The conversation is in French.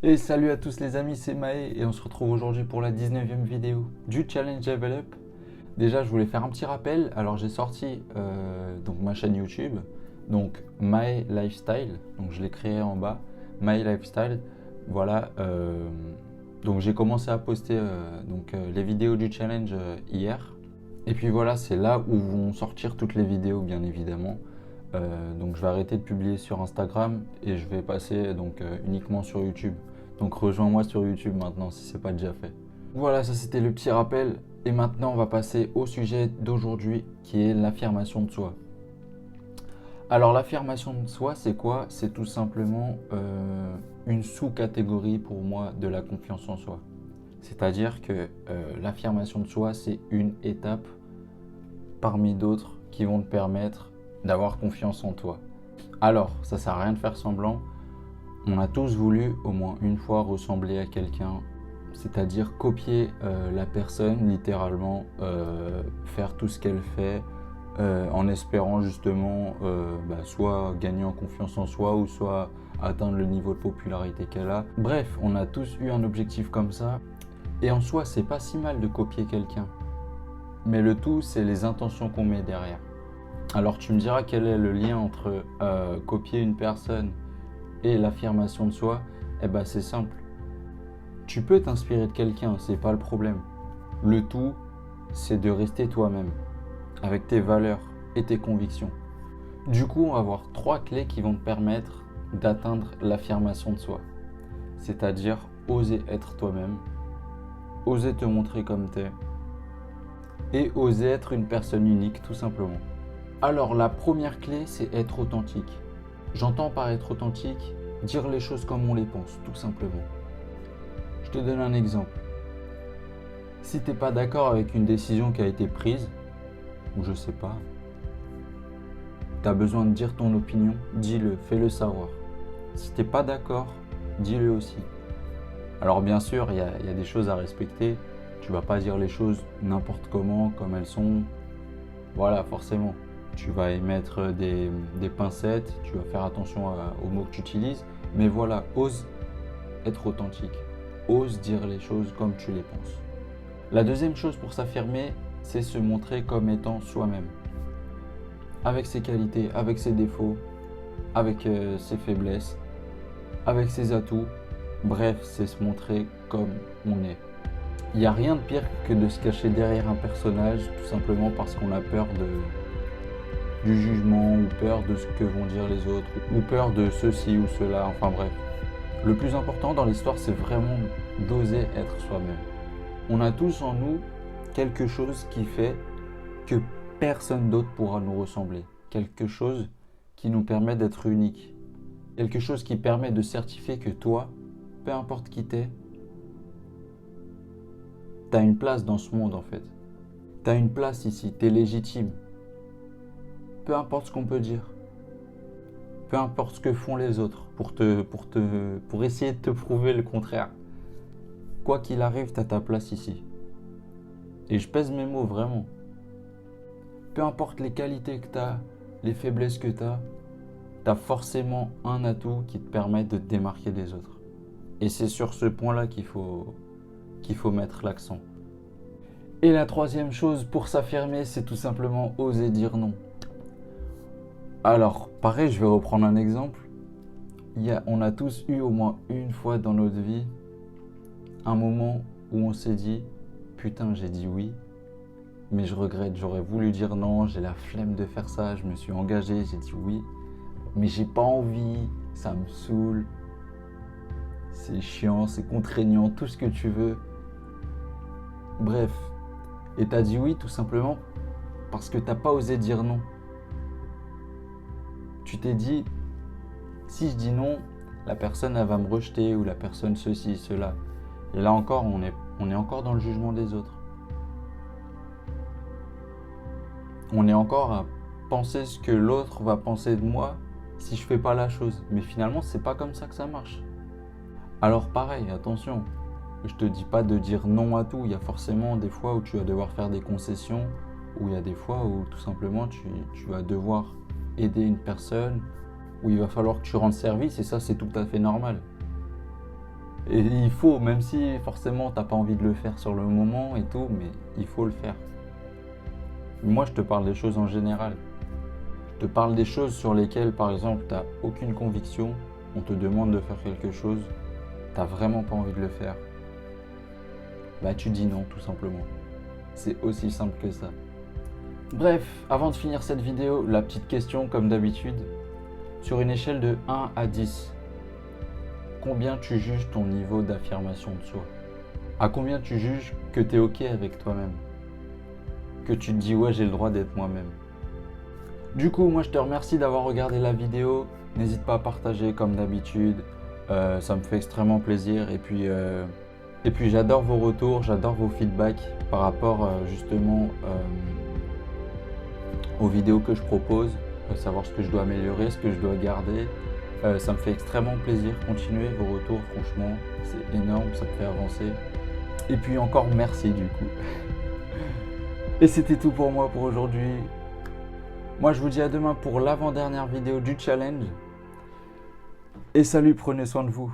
Et salut à tous les amis, c'est Maë et on se retrouve aujourd'hui pour la 19e vidéo du Challenge Level Up. Déjà, je voulais faire un petit rappel. Alors, j'ai sorti donc ma chaîne YouTube, donc My Lifestyle. Donc, je l'ai créé en bas, My Lifestyle. Voilà. Donc, j'ai commencé à poster les vidéos du challenge hier. Et puis voilà, c'est là où vont sortir toutes les vidéos, bien évidemment. Donc, je vais arrêter de publier sur Instagram et je vais passer uniquement sur YouTube. Donc rejoins-moi sur YouTube maintenant si ce n'est pas déjà fait. Voilà, ça c'était le petit rappel. Et maintenant on va passer au sujet d'aujourd'hui qui est l'affirmation de soi. Alors l'affirmation de soi c'est quoi? C'est tout simplement une sous-catégorie pour moi de la confiance en soi. C'est-à-dire que l'affirmation de soi c'est une étape parmi d'autres qui vont te permettre d'avoir confiance en toi. Alors ça sert à rien de faire semblant. On a tous voulu au moins une fois ressembler à quelqu'un, c'est-à-dire copier la personne, littéralement, faire tout ce qu'elle fait, en espérant justement soit gagner en confiance en soi ou soit atteindre le niveau de popularité qu'elle a. Bref, on a tous eu un objectif comme ça, et en soi, c'est pas si mal de copier quelqu'un. Mais le tout, c'est les intentions qu'on met derrière. Alors tu me diras quel est le lien entre copier une personne et l'affirmation de soi. Eh ben c'est simple. Tu peux t'inspirer de quelqu'un, c'est pas le problème. Le tout, c'est de rester toi-même, avec tes valeurs et tes convictions. Du coup, on va voir 3 clés qui vont te permettre d'atteindre l'affirmation de soi. C'est-à-dire oser être toi-même, oser te montrer comme t'es, et oser être une personne unique tout simplement. Alors la première clé, c'est être authentique. J'entends par être authentique, dire les choses comme on les pense, tout simplement. Je te donne un exemple. Si t'es pas d'accord avec une décision qui a été prise, ou je sais pas, t'as besoin de dire ton opinion, dis-le, fais-le savoir. Si t'es pas d'accord, dis-le aussi. Alors bien sûr, il y a des choses à respecter. Tu vas pas dire les choses n'importe comment, comme elles sont. Voilà, forcément. Tu vas émettre des pincettes, tu vas faire attention aux mots que tu utilises. Mais voilà, ose être authentique. Ose dire les choses comme tu les penses. La deuxième chose pour s'affirmer, c'est se montrer comme étant soi-même. Avec ses qualités, avec ses défauts, avec ses faiblesses, avec ses atouts. Bref, c'est se montrer comme on est. Il n'y a rien de pire que de se cacher derrière un personnage, tout simplement parce qu'on a peur du jugement, ou peur de ce que vont dire les autres, ou peur de ceci ou cela, enfin bref. Le plus important dans l'histoire, c'est vraiment d'oser être soi-même. On a tous en nous quelque chose qui fait que personne d'autre pourra nous ressembler. Quelque chose qui nous permet d'être unique. Quelque chose qui permet de certifier que toi, peu importe qui t'es, t'as une place dans ce monde en fait. T'as une place ici, t'es légitime. Peu importe ce qu'on peut dire. Peu importe ce que font les autres pour essayer de te prouver le contraire. Quoi qu'il arrive, t'as ta place ici. Et je pèse mes mots vraiment. Peu importe les qualités que t'as, les faiblesses que t'as forcément un atout qui te permet de te démarquer des autres. Et c'est sur ce point-là qu'il faut mettre l'accent. Et la troisième chose pour s'affirmer, c'est tout simplement oser dire non. Alors, pareil, je vais reprendre un exemple. On a tous eu au moins une fois dans notre vie un moment où on s'est dit « Putain, j'ai dit oui, mais je regrette, j'aurais voulu dire non, j'ai la flemme de faire ça, je me suis engagé, j'ai dit oui, mais j'ai pas envie, ça me saoule, c'est chiant, c'est contraignant, tout ce que tu veux. » Bref, et t'as dit oui tout simplement parce que t'as pas osé dire non. Tu t'es dit, si je dis non, la personne elle va me rejeter ou la personne ceci, cela. Et là encore, on est encore dans le jugement des autres. On est encore à penser ce que l'autre va penser de moi si je fais pas la chose. Mais finalement, c'est pas comme ça que ça marche. Alors pareil, attention, je te dis pas de dire non à tout. Il y a forcément des fois où tu vas devoir faire des concessions, ou il y a des fois où tout simplement tu vas devoir aider une personne, où il va falloir que tu rendes service, et ça c'est tout à fait normal. Et il faut, même si forcément t'as pas envie de le faire sur le moment et tout, mais il faut le faire. Moi, je te parle des choses en général. Je te parle des choses sur lesquelles, par exemple, t'as aucune conviction, on te demande de faire quelque chose, t'as vraiment pas envie de le faire. Bah tu dis non, tout simplement. C'est aussi simple que ça. Bref, avant de finir cette vidéo, la petite question comme d'habitude. Sur une échelle de 1 à 10, combien tu juges ton niveau d'affirmation de soi? À combien tu juges que tu es OK avec toi-même? Que tu te dis ouais, j'ai le droit d'être moi-même. Du coup, moi je te remercie d'avoir regardé la vidéo. N'hésite pas à partager comme d'habitude. Ça me fait extrêmement plaisir. Et puis j'adore vos retours, j'adore vos feedbacks par rapport justement aux vidéos que je propose. Savoir ce que je dois améliorer, ce que je dois garder. Ça me fait extrêmement plaisir. Continuez vos retours, franchement, c'est énorme, ça me fait avancer. Et puis encore merci du coup. Et c'était tout pour moi pour aujourd'hui. Moi je vous dis à demain pour l'avant-dernière vidéo du challenge. Et salut, prenez soin de vous.